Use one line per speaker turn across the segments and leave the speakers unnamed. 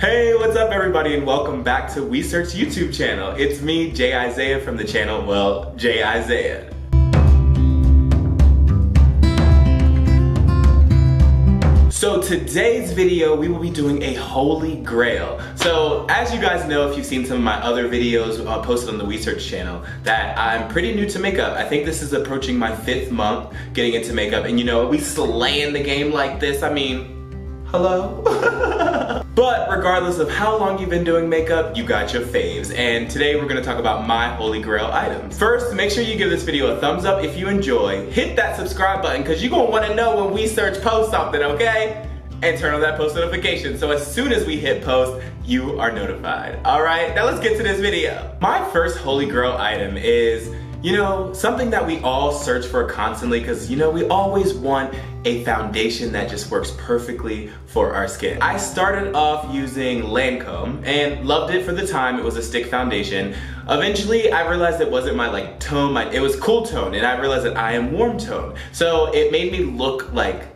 Hey, what's up everybody and welcome back to Wheesearch YouTube channel. It's me, Jay Iziah from the channel, well, Jay Iziah. So today's video, we will be doing a holy grail. So as you guys know, if you've seen some of my other videos posted on the Wheesearch channel, that I'm pretty new to makeup. I think this is approaching my 5th month getting into makeup, and you know, we slaying the game like this, I mean, hello? But regardless of how long you've been doing makeup, you got your faves. And today we're gonna talk about my holy grail items. First, make sure you give this video a thumbs up if you enjoy. Hit that subscribe button because you're gonna wanna know when Wheesearch posts something, okay? And turn on that post notification so as soon as we hit post, you are notified. All right, now let's get to this video. My first holy grail item is, you know, something that we all search for constantly because, you know, we always want a foundation that just works perfectly for our skin. I started off using Lancome and loved it for the time. It was a stick foundation. Eventually, I realized it wasn't my like tone, it was cool tone, and I realized that I am warm tone. So it made me look like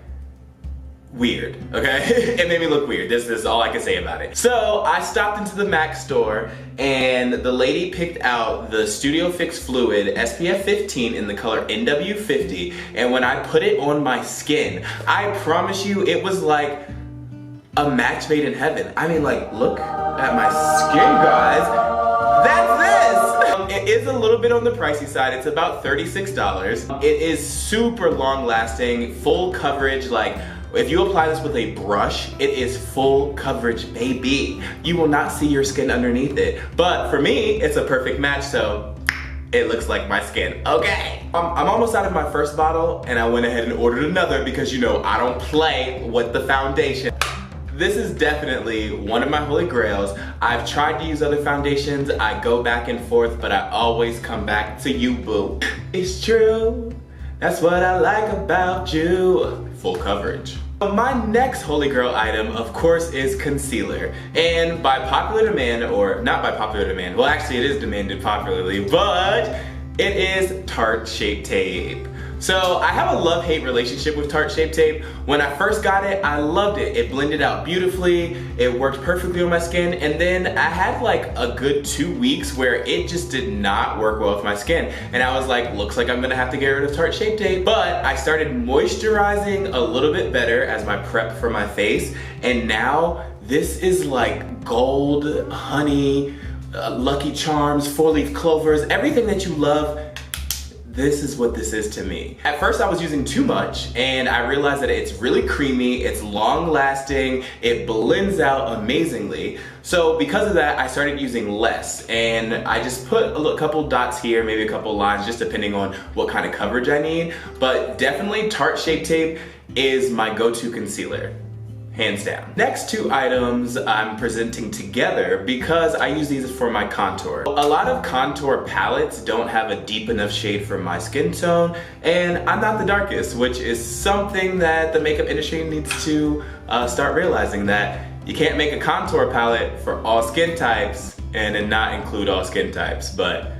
weird, okay? It made me look weird. This is all I can say about it. So I stopped into the MAC store and the lady picked out the Studio Fix Fluid SPF 15 in the color NW50, and when I put it on my skin, I promise you it was like a match made in heaven. I mean, like, look at my skin, guys. That's this! It is a little bit on the pricey side. It's about $36. It is super long lasting, full coverage, like, if you apply this with a brush, it is full coverage, baby. You will not see your skin underneath it. But for me, it's a perfect match, so it looks like my skin, okay? I'm almost out of my first bottle, and I went ahead and ordered another because, you know, I don't play with the foundation. This is definitely one of my holy grails. I've tried to use other foundations, I go back and forth, but I always come back to you, boo. It's true, that's what I like about you. Full coverage. My next holy grail item, of course, is concealer. And by popular demand, or not by popular demand, well actually it is demanded popularly, but it is Tarte Shape Tape. So I have a love-hate relationship with Tarte Shape Tape. When I first got it, I loved it. It blended out beautifully, it worked perfectly on my skin, and then I had like a good 2 weeks where it just did not work well with my skin. And I was like, looks like I'm gonna have to get rid of Tarte Shape Tape. But I started moisturizing a little bit better as my prep for my face, and now this is like gold, honey, Lucky Charms, 4-leaf clovers, everything that you love. This is what this is to me. At first I was using too much and I realized that it's really creamy, it's long lasting, it blends out amazingly. So because of that, I started using less, and I just put a couple dots here, maybe a couple lines, just depending on what kind of coverage I need. But definitely Tarte Shape Tape is my go-to concealer. Hands down. Next 2 items I'm presenting together because I use these for my contour. A lot of contour palettes don't have a deep enough shade for my skin tone, and I'm not the darkest, which is something that the makeup industry needs to start realizing, that you can't make a contour palette for all skin types and then not include all skin types, but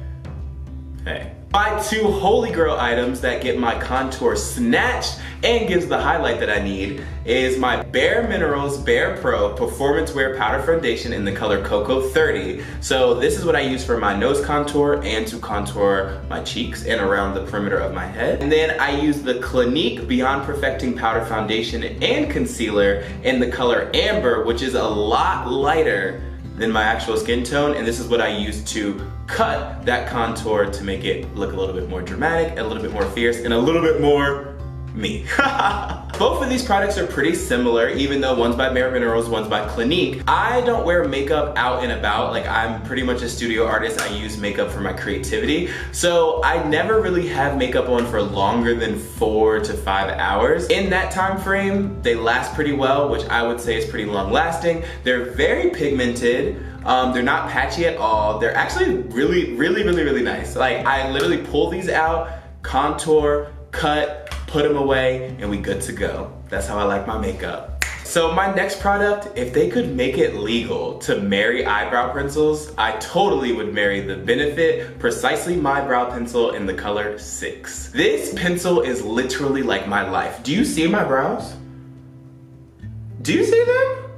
hey. My 2 holy grail items that get my contour snatched and gives the highlight that I need is my Bare Minerals Bare Pro Performance Wear Powder Foundation in the color Cocoa 30. So this is what I use for my nose contour and to contour my cheeks and around the perimeter of my head. And then I use the Clinique Beyond Perfecting Powder Foundation and Concealer in the color Amber, which is a lot lighter than my actual skin tone, and this is what I use to cut that contour to make it look a little bit more dramatic, a little bit more fierce, and a little bit more me. Both of these products are pretty similar, even though one's by Bare Minerals, one's by Clinique. I don't wear makeup out and about. Like, I'm pretty much a studio artist. I use makeup for my creativity. So I never really have makeup on for longer than 4 to 5 hours. In that time frame, they last pretty well, which I would say is pretty long lasting. They're very pigmented. They're not patchy at all. They're actually really nice. Like, I literally pull these out, contour, cut, put them away, and we good to go. That's how I like my makeup. So my next product, if they could make it legal to marry eyebrow pencils, I totally would marry the Benefit Precisely My Brow Pencil in the color 6. This pencil is literally like my life. Do you see my brows? Do you see them?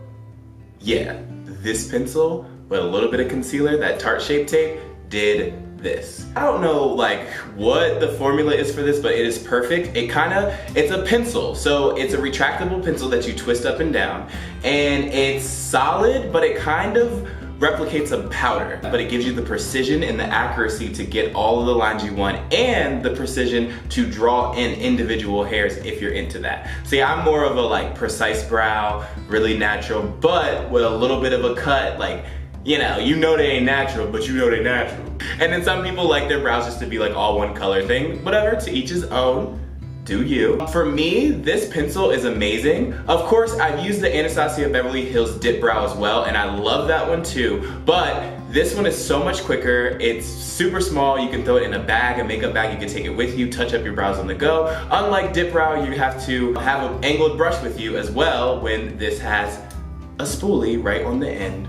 Yeah, this pencil with a little bit of concealer, that Tarte Shape Tape, did this. I don't know like what the formula is for this, but it is perfect. It's a pencil, so it's a retractable pencil that you twist up and down, and it's solid, but it kind of replicates a powder, but it gives you the precision and the accuracy to get all of the lines you want, and the precision to draw in individual hairs if you're into that. See, I'm more of a like precise brow, really natural, but with a little bit of a cut, like, you know they ain't natural, but you know they natural. And then some people like their brows just to be like all one color thing. Whatever, to each his own. Do you. For me, this pencil is amazing. Of course, I've used the Anastasia Beverly Hills Dip Brow as well, and I love that one too. But this one is so much quicker. It's super small. You can throw it in a bag, a makeup bag. You can take it with you, touch up your brows on the go. Unlike Dip Brow, you have to have an angled brush with you as well, when this has a spoolie right on the end.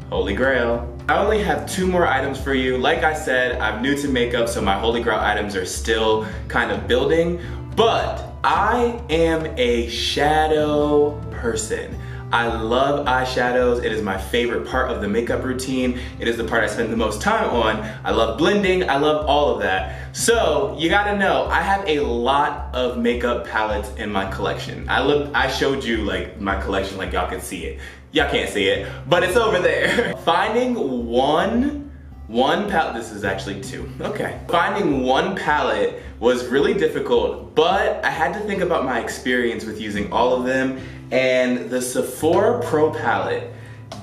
Holy Grail. I only have 2 more items for you. Like I said, I'm new to makeup, so my Holy Grail items are still kind of building, but I am a shadow person. I love eyeshadows. It is my favorite part of the makeup routine. It is the part I spend the most time on. I love blending. I love all of that. So you gotta know, I have a lot of makeup palettes in my collection. I showed you like my collection, like y'all can see it. Y'all can't see it, but it's over there. Finding one palette, this is actually 2, okay. Finding one palette was really difficult, but I had to think about my experience with using all of them, and the Sephora Pro palette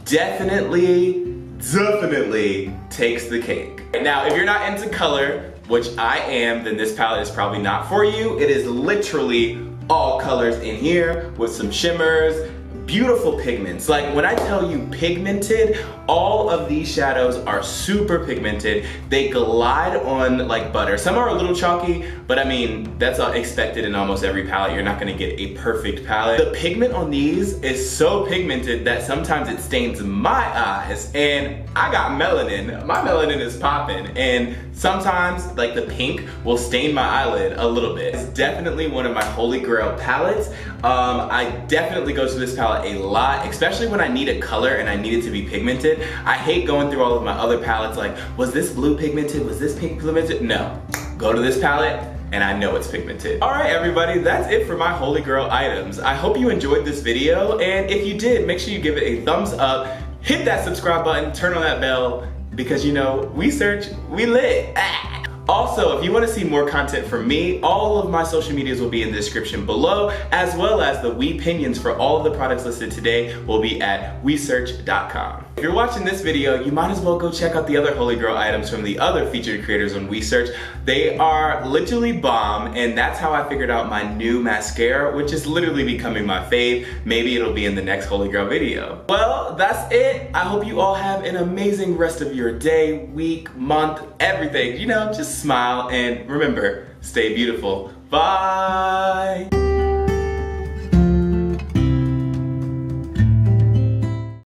definitely takes the cake. Now, if you're not into color, which I am, then this palette is probably not for you. It is literally all colors in here with some shimmers, beautiful pigments. Like when I tell you pigmented, all of these shadows are super pigmented. They glide on like butter. Some are a little chalky, but I mean, that's expected in almost every palette. You're not gonna get a perfect palette. The pigment on these is so pigmented that sometimes it stains my eyes, and I got melanin. My melanin is popping, and sometimes like the pink will stain my eyelid a little bit. It's definitely one of my Holy Grail palettes. I definitely go to this palette a lot, especially when I need a color and I need it to be pigmented. I hate going through all of my other palettes like, was this blue pigmented? Was this pink pigmented? No. Go to this palette and I know it's pigmented. All right, everybody, that's it for my Holy Grail items. I hope you enjoyed this video, and if you did, make sure you give it a thumbs up, hit that subscribe button, turn on that bell, because you know, Wheesearch, we lit. Also, if you want to see more content from me, all of my social medias will be in the description below, as well as the Weepinions for all of the products listed today will be at Wheesearch.com. If you're watching this video, you might as well go check out the other Holy Grail items from the other featured creators on Wheesearch. They are literally bomb, and that's how I figured out my new mascara, which is literally becoming my fave. Maybe it'll be in the next Holy Grail video. Well, that's it. I hope you all have an amazing rest of your day, week, month, everything. You know, just smile and remember, stay beautiful. Bye.